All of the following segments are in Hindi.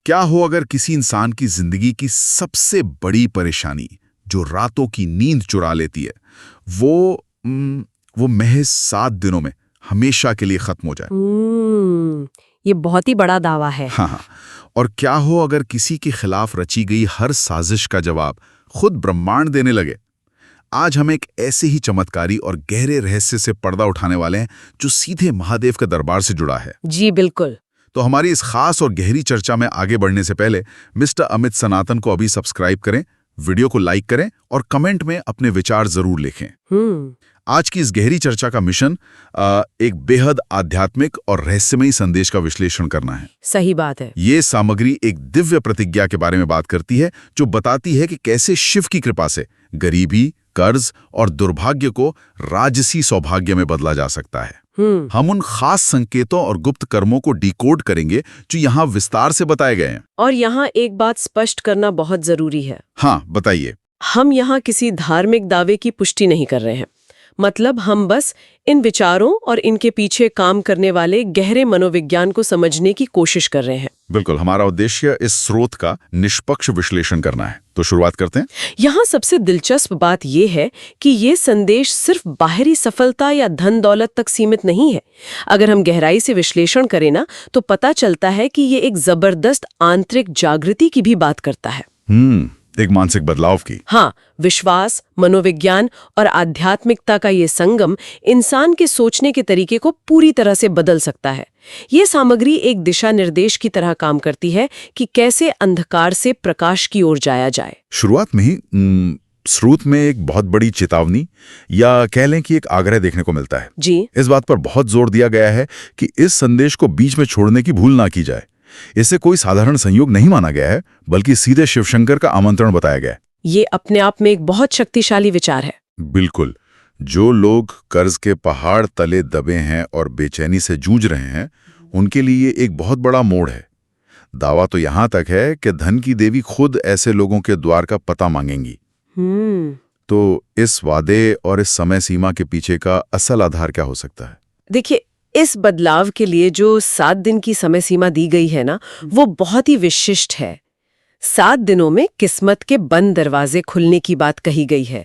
क्या हो अगर किसी इंसान की जिंदगी की सबसे बड़ी परेशानी जो रातों की नींद चुरा लेती है वो महज 7 दिनों में हमेशा के लिए खत्म हो जाए। ये बहुत ही बड़ा दावा है। हाँ। और क्या हो अगर किसी के खिलाफ रची गई हर साजिश का जवाब खुद ब्रह्मांड देने लगे। आज हम एक ऐसे ही चमत्कारी और गहरे रहस्य से पर्दा उठाने वाले हैं जो सीधे महादेव के दरबार से जुड़ा है। जी बिल्कुल। तो हमारी इस खास और गहरी चर्चा में आगे बढ़ने से पहले मिस्टर अमित सनातन को अभी सब्सक्राइब करें, वीडियो को लाइक करें और कमेंट में अपने विचार जरूर लिखें। आज की इस गहरी चर्चा का मिशन एक बेहद आध्यात्मिक और रहस्यमयी संदेश का विश्लेषण करना है। सही बात है। ये सामग्री एक दिव्य प्रतिज्ञा के बारे में बात करती है जो बताती है कि कैसे शिव की कृपा से गरीबी, कर्ज और दुर्भाग्य को राजसी सौभाग्य में बदला जा सकता है। हम उन खास संकेतों और गुप्त कर्मों को डिकोड करेंगे जो यहाँ विस्तार से बताए गए हैं। और यहाँ एक बात स्पष्ट करना बहुत जरूरी है। हाँ, बताइए। हम यहाँ किसी धार्मिक दावे की पुष्टि नहीं कर रहे हैं। मतलब हम बस इन विचारों और इनके पीछे काम करने वाले गहरे मनोविज्ञान को समझने की कोशिश कर रहे हैं। बिल्कुल, हमारा उद्देश्य इस स्रोत का निष्पक्ष विश्लेषण करना है। तो शुरुआत करते हैं। यहाँ सबसे दिलचस्प बात यह है कि ये संदेश सिर्फ बाहरी सफलता या धन दौलत तक सीमित नहीं है। अगर हम गहराई से विश्लेषण करें ना, तो पता चलता है कि ये एक जबरदस्त आंतरिक जागृति की भी बात करता है। एक मानसिक बदलाव की। हाँ, विश्वास, मनोविज्ञान और आध्यात्मिकता का ये संगम इंसान के सोचने के तरीके को पूरी तरह से बदल सकता है। ये सामग्री एक दिशा निर्देश की तरह काम करती है कि कैसे अंधकार से प्रकाश की ओर जाया जाए। शुरुआत में ही स्रोत में एक बहुत बड़ी चेतावनी या कह लें कि एक आग्रह देखने को मिलता है। जी। इस बात पर बहुत जोर दिया गया है कि इस संदेश को बीच में छोड़ने की भूल ना की जाए। इसे कोई साधारण संयोग नहीं माना गया है, बल्कि सीधे शिवशंकर का आमंत्रण बताया गया है। ये अपने आप में एक बहुत शक्तिशाली विचार है। बिल्कुल। जो लोग कर्ज के पहाड़ तले दबे हैं और बेचैनी से जूझ रहे हैं, उनके लिए एक बहुत बड़ा मोड़ है। दावा तो यहां तक है कि धन की देवी खुद ऐसे लोगों के द्वार का पता मांगेंगी। तो इस वादे और इस समय सीमा के पीछे का असल आधार क्या हो सकता है? देखिए, इस बदलाव के लिए जो 7 दिन की समय सीमा दी गई है ना, वो बहुत ही विशिष्ट है। 7 दिनों में किस्मत के बंद दरवाजे खुलने की बात कही गई है।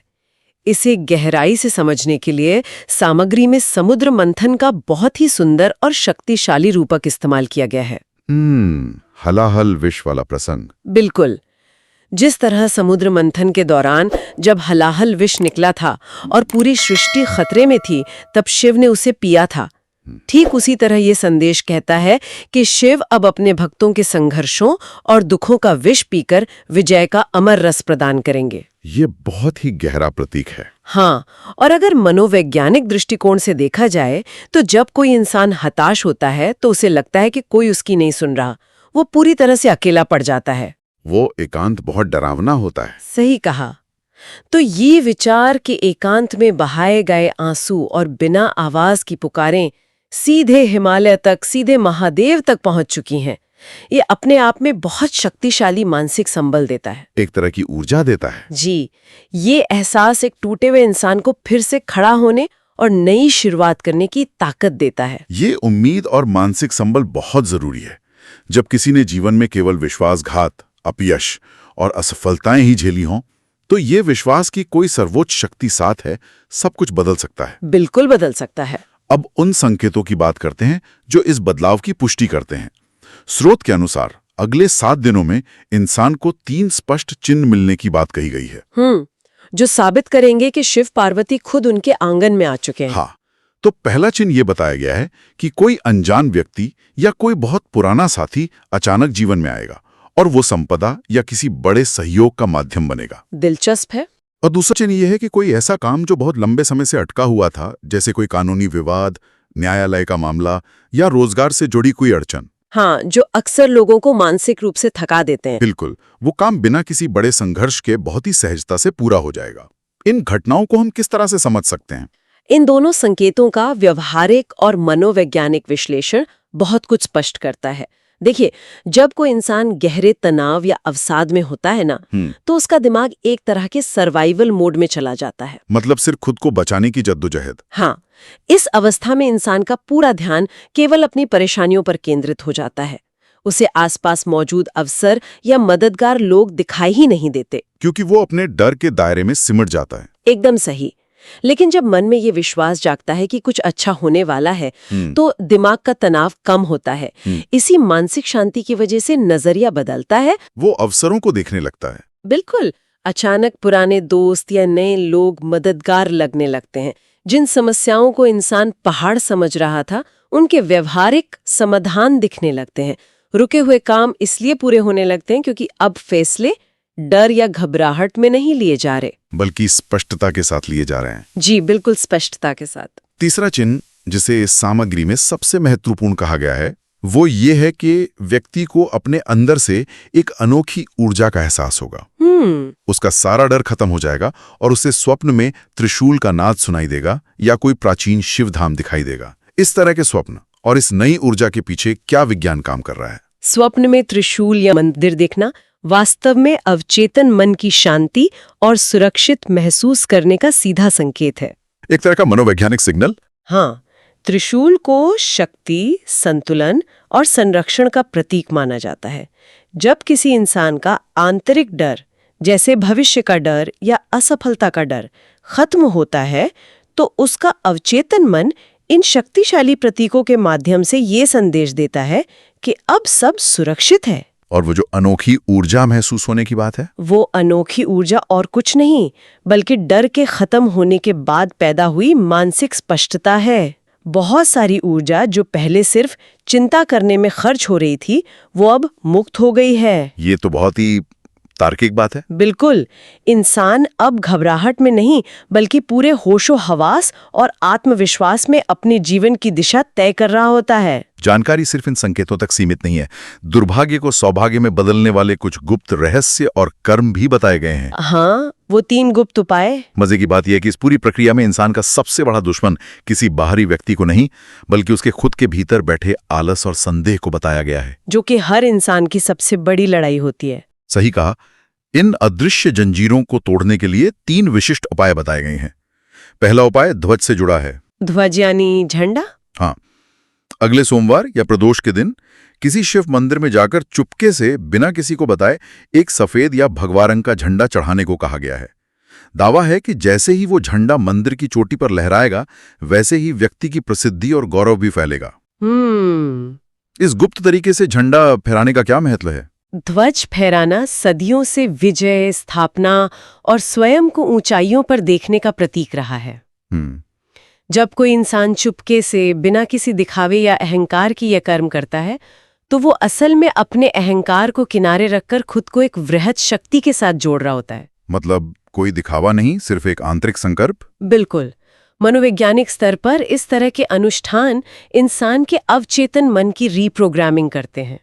इसे गहराई से समझने के लिए सामग्री में समुद्र मंथन का बहुत ही सुंदर और शक्तिशाली रूपक इस्तेमाल किया गया है। हलाहल विष वाला प्रसंग। बिल्कुल। जिस तरह समुद्र मंथन के दौरान जब हलाहल विष निकला था और पूरी सृष्टि खतरे में थी, तब शिव ने उसे पिया था। ठीक उसी तरह ये संदेश कहता है कि शिव अब अपने भक्तों के संघर्षों और दुखों का विष पीकर विजय का अमर रस प्रदान करेंगे। ये बहुत ही गहरा प्रतीक है। हाँ, और अगर मनोवैज्ञानिक दृष्टिकोण से देखा जाए तो जब कोई इंसान हताश होता है तो उसे लगता है कि कोई उसकी नहीं सुन रहा, वो पूरी तरह से अकेला पड़ जाता है। वो एकांत बहुत डरावना होता है। सही कहा। तो ये विचार कि एकांत में बहाए गए आंसू और बिना आवाज की पुकारें सीधे हिमालय तक, सीधे महादेव तक पहुंच चुकी हैं, ये अपने आप में बहुत शक्तिशाली मानसिक संबल देता है। एक तरह की ऊर्जा देता है। जी, ये एहसास एक टूटे हुए इंसान को फिर से खड़ा होने और नई शुरुआत करने की ताकत देता है। ये उम्मीद और मानसिक संबल बहुत जरूरी है। जब किसी ने जीवन में केवल विश्वासघात, अपयश और असफलताएं ही झेली हों, तो ये विश्वास की कोई सर्वोच्च शक्ति साथ है, सब कुछ बदल सकता है। बिल्कुल बदल सकता है। अब उन संकेतों की बात करते हैं जो इस बदलाव की पुष्टि करते हैं। स्रोत के अनुसार अगले 7 दिनों में इंसान को 3 स्पष्ट चिन्ह मिलने की बात कही गई है। जो साबित करेंगे कि शिव पार्वती खुद उनके आंगन में आ चुके हैं। हाँ, तो पहला चिन्ह ये बताया गया है कि कोई अनजान व्यक्ति या कोई बहुत पुराना साथी अचानक जीवन में आएगा और वो संपदा या किसी बड़े सहयोग का माध्यम बनेगा। दिलचस्प है। और दूसरा चिन्ह यह है कि कोई ऐसा काम जो बहुत लंबे समय से अटका हुआ था, जैसे कोई कानूनी विवाद, न्यायालय का मामला या रोजगार से जुड़ी कोई अड़चन। हाँ, जो अक्सर लोगों को मानसिक रूप से थका देते हैं। बिल्कुल, वो काम बिना किसी बड़े संघर्ष के बहुत ही सहजता से पूरा हो जाएगा। इन घटनाओं को हम किस तरह से समझ सकते हैं? इन दोनों संकेतों का व्यवहारिक और मनोवैज्ञानिक विश्लेषण बहुत कुछ स्पष्ट करता है। देखिए, जब कोई इंसान गहरे तनाव या अवसाद में होता है ना, तो उसका दिमाग एक तरह के सर्वाइवल मोड में चला जाता है। मतलब सिर्फ खुद को बचाने की जद्दोजहद। हाँ, इस अवस्था में इंसान का पूरा ध्यान केवल अपनी परेशानियों पर केंद्रित हो जाता है। उसे आसपास मौजूद अवसर या मददगार लोग दिखाई ही नहीं देते। क्योंकि वो अपने डर के दायरे में सिमट जाता है। एकदम सही। लेकिन जब मन में ये विश्वास जागता है कि कुछ अच्छा होने वाला है, तो दिमाग का तनाव कम होता है। इसी मानसिक शांति की वजह से नजरिया बदलता है। वो अवसरों को देखने लगता है। बिल्कुल। अचानक पुराने दोस्त या नए लोग मददगार लगने लगते हैं। जिन समस्याओं को इंसान पहाड़ समझ रहा था, उनके व्यवहारिक समाधान दिखने लगते हैं। रुके हुए काम इसलिए पूरे होने लगते हैं क्योंकि अब फैसले डर या घबराहट में नहीं लिए जा रहे, बल्कि स्पष्टता के साथ लिए जा रहे हैं। जी बिल्कुल, स्पष्टता के साथ। तीसरा चिन्ह जिसे इस सामग्री में सबसे महत्वपूर्ण कहा गया है, वो ये है कि व्यक्ति को अपने अंदर से एक अनोखी ऊर्जा का एहसास होगा। उसका सारा डर खत्म हो जाएगा और उसे स्वप्न में त्रिशूल का नाद सुनाई देगा या कोई प्राचीन शिवधाम दिखाई देगा। इस तरह के स्वप्न और इस नई ऊर्जा के पीछे क्या विज्ञान काम कर रहा है? स्वप्न में त्रिशूल या मंदिर देखना वास्तव में अवचेतन मन की शांति और सुरक्षित महसूस करने का सीधा संकेत है। एक तरह का मनोवैज्ञानिक सिग्नल। हाँ, त्रिशूल को शक्ति, संतुलन और संरक्षण का प्रतीक माना जाता है। जब किसी इंसान का आंतरिक डर, जैसे भविष्य का डर या असफलता का डर, खत्म होता है, तो उसका अवचेतन मन इन शक्तिशाली प्रतीकों के माध्यम से ये संदेश देता है कि अब सब सुरक्षित है। और वो जो अनोखी ऊर्जा महसूस होने की बात है, वो अनोखी ऊर्जा और कुछ नहीं, बल्कि डर के खत्म होने के बाद पैदा हुई मानसिक स्पष्टता है। बहुत सारी ऊर्जा जो पहले सिर्फ चिंता करने में खर्च हो रही थी, वो अब मुक्त हो गई है। ये तो बहुत ही तार्किक बात है। बिल्कुल। इंसान अब घबराहट में नहीं, बल्कि पूरे होशो हवास और आत्मविश्वास में अपने जीवन की दिशा तय कर रहा होता है। जानकारी सिर्फ इन संकेतों तक सीमित नहीं है। दुर्भाग्य को सौभाग्य में बदलने वाले कुछ गुप्त रहस्य और कर्म भी बताए गए हैं। हाँ, वो 3 गुप्त उपाय। मजे की बात यह है कि इस पूरी प्रक्रिया में इंसान का सबसे बड़ा दुश्मन किसी बाहरी व्यक्ति को नहीं, बल्कि उसके खुद के भीतर बैठे आलस और संदेह को बताया गया है, जो कि हर इंसान की सबसे बड़ी लड़ाई होती है। सही कहा। इन अदृश्य जंजीरों को तोड़ने के लिए 3 विशिष्ट उपाय बताए गए हैं। पहला उपाय ध्वज से जुड़ा है। ध्वज यानी झंडा? हाँ, अगले सोमवार या प्रदोष के दिन किसी शिव मंदिर में जाकर चुपके से बिना किसी को बताए एक सफेद या भगवा रंग का झंडा चढ़ाने को कहा गया है। दावा है कि जैसे ही वो झंडा मंदिर की चोटी पर लहराएगा, वैसे ही व्यक्ति की प्रसिद्धि और गौरव भी फैलेगा। इस गुप्त तरीके से झंडा फहराने का क्या महत्व है? ध्वज फहराना सदियों से विजय, स्थापना और स्वयं को ऊंचाइयों पर देखने का प्रतीक रहा है। जब कोई इंसान चुपके से बिना किसी दिखावे या अहंकार की यह कर्म करता है, तो वो असल में अपने अहंकार को किनारे रखकर खुद को एक वृहत शक्ति के साथ जोड़ रहा होता है। मतलब कोई दिखावा नहीं, सिर्फ एक आंतरिक संकल्प। बिल्कुल। मनोवैज्ञानिक स्तर पर इस तरह के अनुष्ठान इंसान के अवचेतन मन की रीप्रोग्रामिंग करते हैं।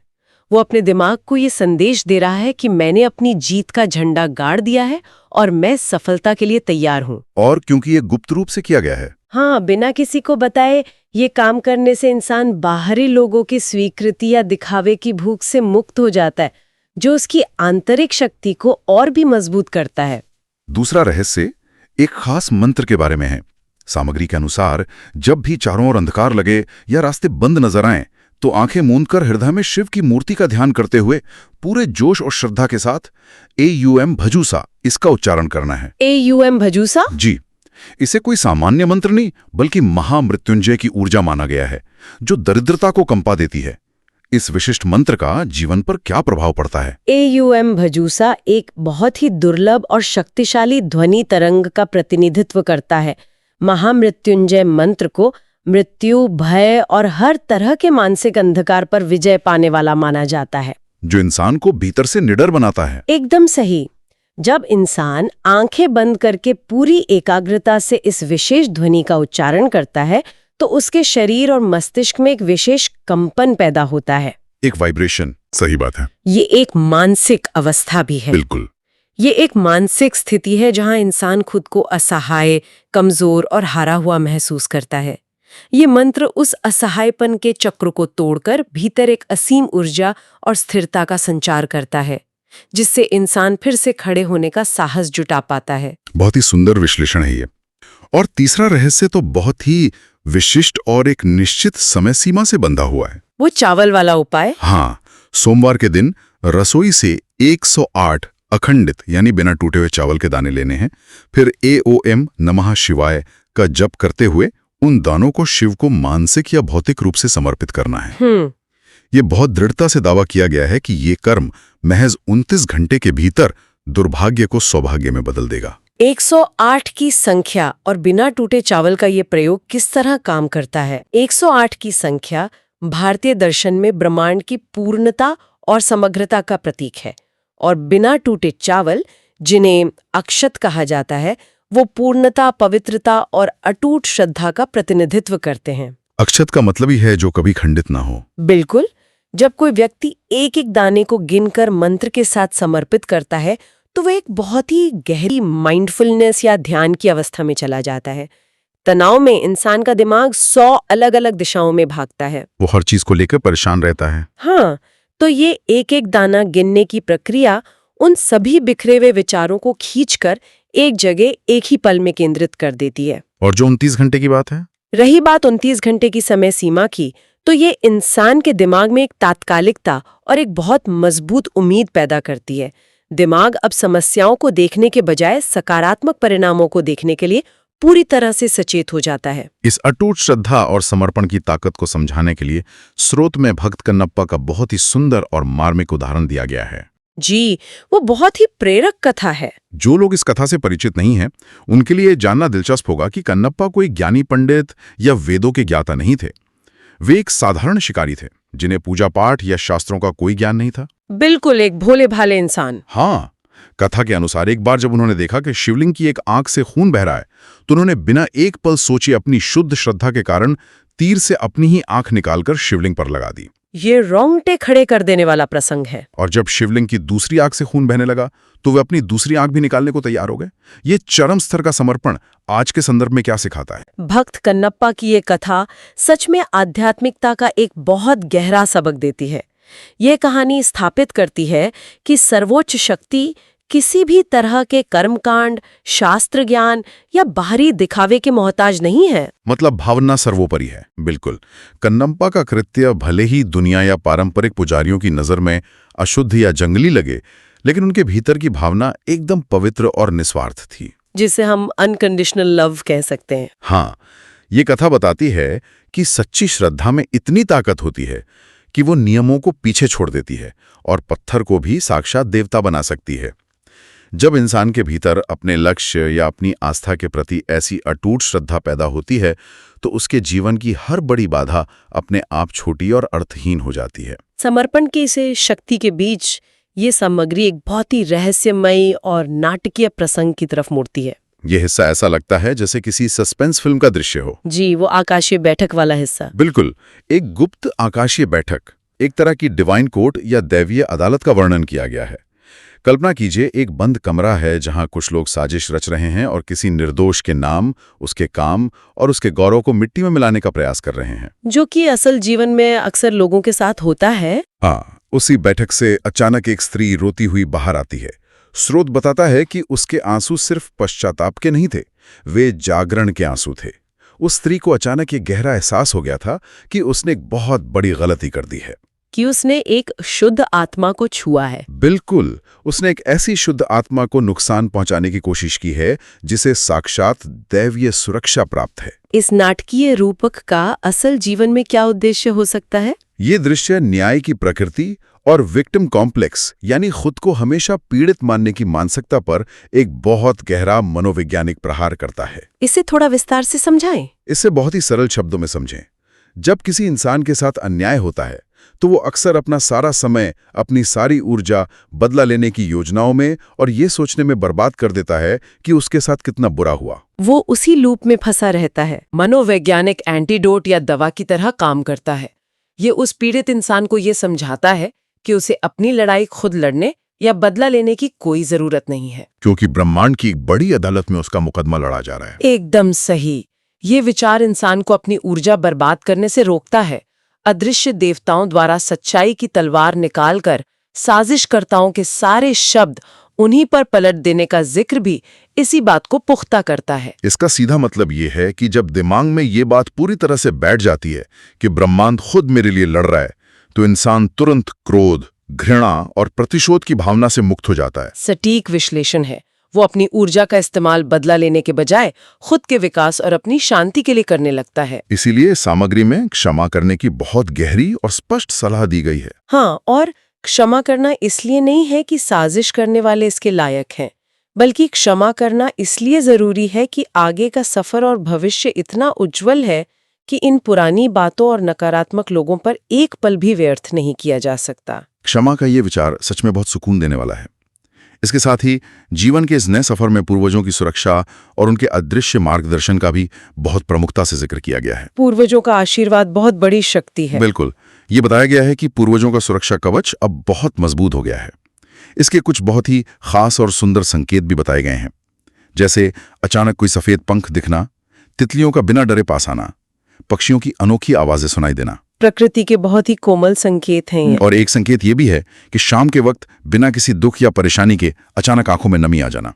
वो अपने दिमाग को ये संदेश दे रहा है कि मैंने अपनी जीत का झंडा गाड़ दिया है और मैं सफलता के लिए तैयार हूँ। और क्योंकि ये गुप्त रूप से किया गया है, हाँ, बिना किसी को बताए ये काम करने से इंसान बाहरी लोगों की स्वीकृति या दिखावे की भूख से मुक्त हो जाता है, जो उसकी आंतरिक शक्ति को और भी मजबूत करता है। दूसरा रहस्य एक खास मंत्र के बारे में है। सामग्री के अनुसार जब भी चारों ओर अंधकार लगे या रास्ते बंद नजर आएं, तो आंखें मूंदकर हृदय में शिव की मूर्ति का ध्यान करते हुए पूरे जोश और श्रद्धा के साथ AUM भजूसा इसका उच्चारण करना है। AUM भजूसा? जी, इसे कोई सामान्य मंत्र नहीं, बल्कि महामृत्युंजय की ऊर्जा माना गया है, जो दरिद्रता को कंपा देती है। इस विशिष्ट मंत्र का जीवन पर क्या प्रभाव पड़ता है? AUM भजूसा एक बहुत ही दुर्लभ और शक्तिशाली ध्वनि तरंग का प्रतिनिधित्व करता है। महामृत्युंजय मंत्र को मृत्यु, भय और हर तरह के मानसिक अंधकार पर विजय पाने वाला माना जाता है, जो इंसान को भीतर से निडर बनाता है। एकदम सही। जब इंसान आंखें बंद करके पूरी एकाग्रता से इस विशेष ध्वनि का उच्चारण करता है, तो उसके शरीर और मस्तिष्क में एक विशेष कंपन पैदा होता है। एक वाइब्रेशन। सही बात है। ये एक मानसिक अवस्था भी है। बिल्कुल। ये एक मानसिक स्थिति है जहां इंसान खुद को असहाय, कमजोर और हारा हुआ महसूस करता है। ये मंत्र उस असहायपन के चक्र को तोड़कर भीतर एक असीम ऊर्जा और स्थिरता का संचार करता है, जिससे इंसान फिर से खड़े होने का साहस जुटा पाता है। बहुत ही सुंदर विश्लेषण है ये। और तीसरा रहस्य तो बहुत ही विशिष्ट और एक निश्चित समय सीमा से बंधा हुआ है। वो चावल वाला उपाय? हाँ, सोमवार के दिन रसोई से 108 अखंडित यानी बिना टूटे हुए चावल के दाने लेने हैं। फिर AOM नमः शिवाय का जप करते हुए उन दानों को शिव को मानसिक या भौतिक रूप से समर्पित करना है। ये बहुत दृढ़ता से दावा किया गया है कि ये कर्म महज 29 घंटे के भीतर दुर्भाग्य को सौभाग्य में बदल देगा। 108 की संख्या और बिना टूटे चावल का ये प्रयोग किस तरह काम करता है? 108 की संख्या भारतीय दर्शन में ब्रह्मांड की पूर्णता और समग्रता का प्रतीक है, और बिना टूटे चावल, जिन्हें अक्षत कहा जाता है, वो पूर्णता, पवित्रता और अटूट श्रद्धा का प्रतिनिधित्व करते हैं। अक्षत का मतलब ही है जो कभी खंडित ना हो। बिल्कुल। जब कोई व्यक्ति एक एक दाने को गिनकर मंत्र के साथ समर्पित करता है तो वह एक बहुत ही गहरी माइंडफुलनेस या ध्यान की अवस्था में चला जाता है। तनाव में इंसान का दिमाग 100 अलग अलग दिशाओं में भागता है। वो हर चीज को लेकर परेशान रहता है। हाँ, तो ये एक एक दाना गिनने की प्रक्रिया उन सभी बिखरे हुए विचारों को खींचकर एक जगह एक ही पल में केंद्रित कर देती है। और जो 29 घंटे की बात है, रही बात 29 घंटे की समय सीमा की, तो ये इंसान के दिमाग में एक तात्कालिकता और एक बहुत मजबूत उम्मीद पैदा करती है। दिमाग अब समस्याओं को देखने के बजाय सकारात्मक परिणामों को देखने के लिए पूरी तरह से सचेत हो जाता है। इस अटूट श्रद्धा और समर्पण की ताकत को समझाने के लिए स्रोत में भक्त कन्नप्पा का बहुत ही सुंदर और मार्मिक उदाहरण दिया गया है। जी, वो बहुत ही प्रेरक कथा है। जो लोग इस कथा से परिचित नहीं हैं, उनके लिए जानना दिलचस्प होगा कि कन्नप्पा कोई ज्ञानी पंडित या वेदों के ज्ञाता नहीं थे। वे एक साधारण शिकारी थे जिन्हें पूजा पाठ या शास्त्रों का कोई ज्ञान नहीं था। बिल्कुल एक भोले भाले इंसान। हाँ, कथा के अनुसार एक बार जब उन्होंने देखा कि शिवलिंग की एक आंख से खून बह रहा है, तो उन्होंने बिना एक पल सोचे अपनी शुद्ध श्रद्धा के कारण तीर से अपनी ही आंख निकालकर शिवलिंग पर लगा दी। ये रोंगटे खड़े कर देने वाला प्रसंग है। और जब शिवलिंग की दूसरी आंख से खून बहने लगा तो वे अपनी दूसरी आंख भी निकालने को तैयार हो गए। ये चरम स्तर का समर्पण आज के संदर्भ में क्या सिखाता है? भक्त कन्नप्पा की ये कथा सच में आध्यात्मिकता का एक बहुत गहरा सबक देती है। ये कहानी स्थापित करती है कि सर्वोच्च शक्ति किसी भी तरह के कर्मकांड, शास्त्र ज्ञान या बाहरी दिखावे के मोहताज नहीं है। मतलब भावना सर्वोपरि है। बिल्कुल, कन्नप्पा का कृत्य भले ही दुनिया या पारंपरिक पुजारियों की नजर में अशुद्ध या जंगली लगे, लेकिन उनके भीतर की भावना एकदम पवित्र और निस्वार्थ थी, जिसे हम अनकंडीशनल लव कह सकते हैं। हाँ, ये कथा बताती है कि सच्ची श्रद्धा में इतनी ताकत होती है कि वो नियमों को पीछे छोड़ देती है और पत्थर को भी साक्षात देवता बना सकती है। जब इंसान के भीतर अपने लक्ष्य या अपनी आस्था के प्रति ऐसी अटूट श्रद्धा पैदा होती है, तो उसके जीवन की हर बड़ी बाधा अपने आप छोटी और अर्थहीन हो जाती है। समर्पण की इसे शक्ति के बीच ये सामग्री एक बहुत ही रहस्यमयी और नाटकीय प्रसंग की तरफ मुड़ती है। ये हिस्सा ऐसा लगता है जैसे किसी सस्पेंस फिल्म का दृश्य हो। जी, वो आकाशीय बैठक वाला हिस्सा। बिल्कुल, एक गुप्त आकाशीय बैठक, एक तरह की डिवाइन कोर्ट या दैवीय अदालत का वर्णन किया गया है। कल्पना कीजिए, एक बंद कमरा है जहां कुछ लोग साजिश रच रहे हैं और किसी निर्दोष के नाम, उसके काम और उसके गौरव को मिट्टी में मिलाने का प्रयास कर रहे हैं, जो कि असल जीवन में अक्सर लोगों के साथ होता है। हाँ, उसी बैठक से अचानक एक स्त्री रोती हुई बाहर आती है। स्रोत बताता है कि उसके आंसू सिर्फ पश्चाताप के नहीं थे, वे जागरण के आंसू थे। उस स्त्री को अचानक ये गहरा एहसास हो गया था कि उसने एक बहुत बड़ी गलती कर दी है, कि उसने एक शुद्ध आत्मा को छुआ है। बिल्कुल, उसने एक ऐसी शुद्ध आत्मा को नुकसान पहुंचाने की कोशिश की है जिसे साक्षात दैवीय सुरक्षा प्राप्त है। इस नाटकीय रूपक का असल जीवन में क्या उद्देश्य हो सकता है? ये दृश्य न्याय की प्रकृति और विक्टिम कॉम्प्लेक्स यानी खुद को हमेशा पीड़ित मानने की मानसिकता पर एक बहुत गहरा मनोवैज्ञानिक प्रहार करता है। इसे थोड़ा विस्तार से समझाएं। इसे बहुत ही सरल शब्दों में समझें। जब किसी इंसान के साथ अन्याय होता है तो वो अक्सर अपना सारा समय, अपनी सारी ऊर्जा बदला लेने की योजनाओं में और ये सोचने में बर्बाद कर देता है कि उसके साथ कितना बुरा हुआ। वो उसी लूप में फंसा रहता है। मनोवैज्ञानिक एंटीडोट या दवा की तरह काम करता है। ये उस पीड़ित इंसान को ये समझाता है कि उसे अपनी लड़ाई खुद लड़ने या बदला लेने की कोई जरूरत नहीं है, क्योंकि ब्रह्मांड की एक बड़ी अदालत में उसका मुकदमा लड़ा जा रहा है। एकदम सही। ये विचार इंसान को अपनी ऊर्जा बर्बाद करने से रोकता है। अदृश्य देवताओं द्वारा सच्चाई की तलवार निकालकर साजिशकर्ताओं के सारे शब्द उन्हीं पर पलट देने का जिक्र भी इसी बात को पुख्ता करता है। इसका सीधा मतलब ये है कि जब दिमाग में ये बात पूरी तरह से बैठ जाती है कि ब्रह्मांड खुद मेरे लिए लड़ रहा है, तो इंसान तुरंत क्रोध, घृणा और प्रतिशोध की भावना से मुक्त हो जाता है। सटीक विश्लेषण है। वो अपनी ऊर्जा का इस्तेमाल बदला लेने के बजाय खुद के विकास और अपनी शांति के लिए करने लगता है। इसीलिए सामग्री में क्षमा करने की बहुत गहरी और स्पष्ट सलाह दी गई है। हाँ, और क्षमा करना इसलिए नहीं है कि साजिश करने वाले इसके लायक हैं, बल्कि क्षमा करना इसलिए जरूरी है कि आगे का सफर और भविष्य इतना उज्जवल है कि इन पुरानी बातों और नकारात्मक लोगों पर एक पल भी व्यर्थ नहीं किया जा सकता। क्षमा का ये विचार सच में बहुत सुकून देने वाला है। इसके साथ ही जीवन के इस नए सफर में पूर्वजों की सुरक्षा और उनके अदृश्य मार्गदर्शन का भी बहुत प्रमुखता से जिक्र किया गया है। पूर्वजों का आशीर्वाद बहुत बड़ी शक्ति है। बिल्कुल, ये बताया गया है कि पूर्वजों का सुरक्षा कवच अब बहुत मजबूत हो गया है। इसके कुछ बहुत ही खास और सुंदर संकेत भी बताए गए हैं, जैसे अचानक कोई सफेद पंख दिखना, तितलियों का बिना डरे पास आना, पक्षियों की अनोखी आवाजें सुनाई देना। प्रकृति के बहुत ही कोमल संकेत हैं ये। और एक संकेत ये भी है कि शाम के वक्त बिना किसी दुख या परेशानी के अचानक आंखों में नमी आ जाना।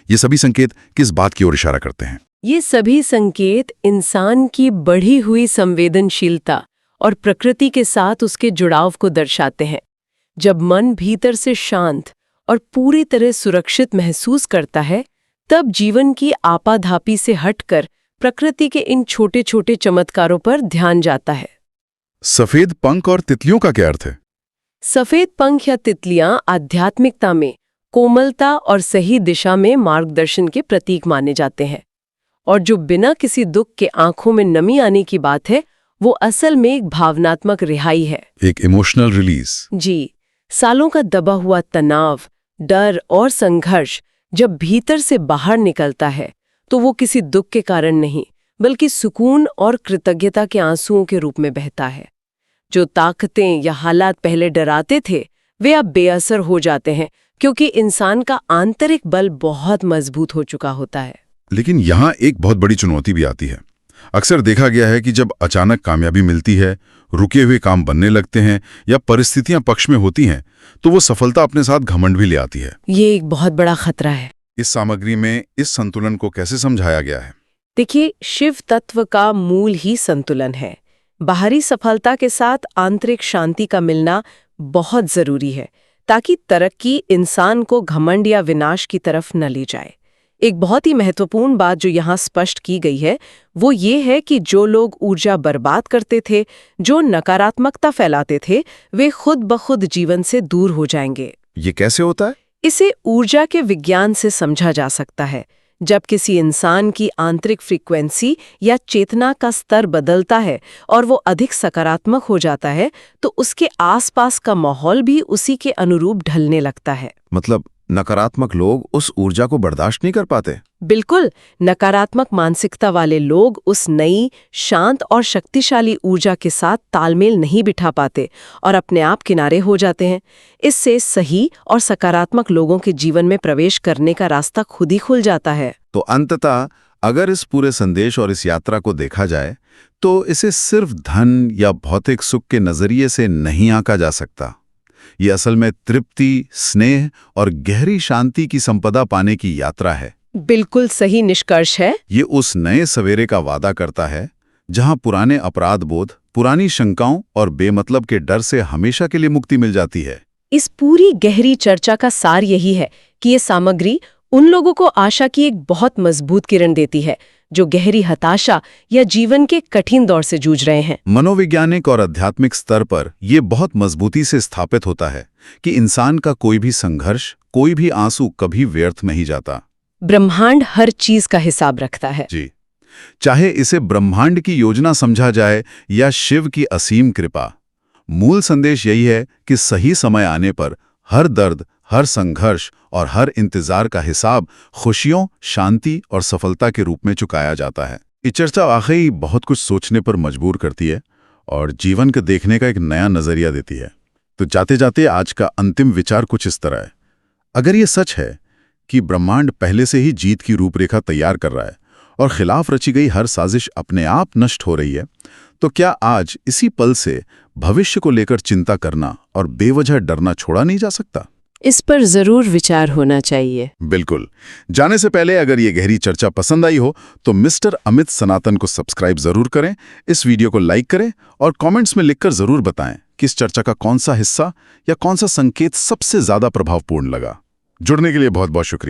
ये सभी संकेत किस बात की ओर इशारा करते हैं? ये सभी संकेत इंसान की बढ़ी हुई संवेदनशीलता और प्रकृति के साथ उसके जुड़ाव को दर्शाते हैं। जब मन भीतर से शांत और पूरी तरह सुरक्षित महसूस करता है, तब जीवन की आपाधापी से हटकर प्रकृति के इन छोटे छोटे चमत्कारों पर ध्यान जाता है। सफेद पंख और तितलियों का क्या अर्थ है? सफेद पंख या तितलियां आध्यात्मिकता में कोमलता और सही दिशा में मार्गदर्शन के प्रतीक माने जाते हैं, और जो बिना किसी दुख के आंखों में नमी आने की बात है, वो असल में एक भावनात्मक रिहाई है, एक इमोशनल रिलीज। जी। सालों का दबा हुआ तनाव, डर और संघर्ष जब भीतर से बाहर निकलता है, तो वो किसी दुख के कारण नहीं, बल्कि सुकून और कृतज्ञता के आंसुओं के रूप में बहता है। जो ताकतें या हालात पहले डराते थे, वे अब बेअसर हो जाते हैं, क्योंकि इंसान का आंतरिक बल बहुत मजबूत हो चुका होता है। लेकिन यहाँ एक बहुत बड़ी चुनौती भी आती है। अक्सर देखा गया है कि जब अचानक कामयाबी मिलती है, रुके हुए काम बनने लगते हैं या परिस्थितियां पक्ष में होती हैं, तो वो सफलता अपने साथ घमंड भी ले आती है। ये एक बहुत बड़ा खतरा है। इस सामग्री में इस संतुलन को कैसे समझाया गया है? देखिए, शिव तत्व का मूल ही संतुलन है। बाहरी सफलता के साथ आंतरिक शांति का मिलना बहुत जरूरी है, ताकि तरक्की इंसान को घमंड या विनाश की तरफ न ले जाए। एक बहुत ही महत्वपूर्ण बात जो यहाँ स्पष्ट की गई है, वो ये है कि जो लोग ऊर्जा बर्बाद करते थे, जो नकारात्मकता फैलाते थे, वे खुद ब खुद जीवन से दूर हो जाएंगे। ये कैसे होता है? इसे ऊर्जा के विज्ञान से समझा जा सकता है। जब किसी इंसान की आंतरिक फ्रीक्वेंसी या चेतना का स्तर बदलता है और वो अधिक सकारात्मक हो जाता है, तो उसके आसपास का माहौल भी उसी के अनुरूप ढलने लगता है। मतलब नकारात्मक लोग उस ऊर्जा को बर्दाश्त नहीं कर पाते? बिल्कुल, नकारात्मक मानसिकता वाले लोग उस नई, शांत और शक्तिशाली ऊर्जा के साथ तालमेल नहीं बिठा पाते और अपने आप किनारे हो जाते हैं। इससे सही और सकारात्मक लोगों के जीवन में प्रवेश करने का रास्ता खुद ही खुल जाता है। तो अंततः अगर इस पूरे संदेश और इस यात्रा को देखा जाए, तो इसे सिर्फ धन या भौतिक सुख के नजरिए से नहीं आंका जा सकता। ये असल में तृप्ति, स्नेह और गहरी शांति की संपदा पाने की यात्रा है। बिल्कुल सही निष्कर्ष है। ये उस नए सवेरे का वादा करता है, जहां पुराने अपराध बोध, पुरानी शंकाओं और बेमतलब के डर से हमेशा के लिए मुक्ति मिल जाती है। इस पूरी गहरी चर्चा का सार यही है कि ये सामग्री उन लोगों को आशा की एक बहुत मजबूत किरण देती है, जो गहरी हताशा या जीवन के कठिन दौर से जूझ रहे हैं। मनोवैज्ञानिक और आध्यात्मिक स्तर पर यह बहुत मजबूती से स्थापित होता है कि इंसान का कोई भी संघर्ष, कोई भी आंसू कभी व्यर्थ नहीं जाता। ब्रह्मांड हर चीज का हिसाब रखता है। जी, चाहे इसे ब्रह्मांड की योजना समझा जाए या शिव की असीम कृपा, मूल संदेश यही है कि सही समय आने पर हर दर्द, हर संघर्ष और हर इंतजार का हिसाब खुशियों, शांति और सफलता के रूप में चुकाया जाता है। ये चर्चा वाकई बहुत कुछ सोचने पर मजबूर करती है और जीवन को देखने का एक नया नजरिया देती है। तो जाते जाते आज का अंतिम विचार कुछ इस तरह है। अगर ये सच है कि ब्रह्मांड पहले से ही जीत की रूपरेखा तैयार कर रहा है और खिलाफ रची गई हर साजिश अपने आप नष्ट हो रही है, तो क्या आज इसी पल से भविष्य को लेकर चिंता करना और बेवजह डरना छोड़ा नहीं जा सकता? इस पर जरूर विचार होना चाहिए। बिल्कुल। जाने से पहले अगर ये गहरी चर्चा पसंद आई हो तो मिस्टर अमित सनातन को सब्सक्राइब जरूर करें, इस वीडियो को लाइक करें और कमेंट्स में लिखकर जरूर बताएं कि इस चर्चा का कौन सा हिस्सा या कौन सा संकेत सबसे ज्यादा प्रभावपूर्ण लगा। जुड़ने के लिए बहुत बहुत शुक्रिया।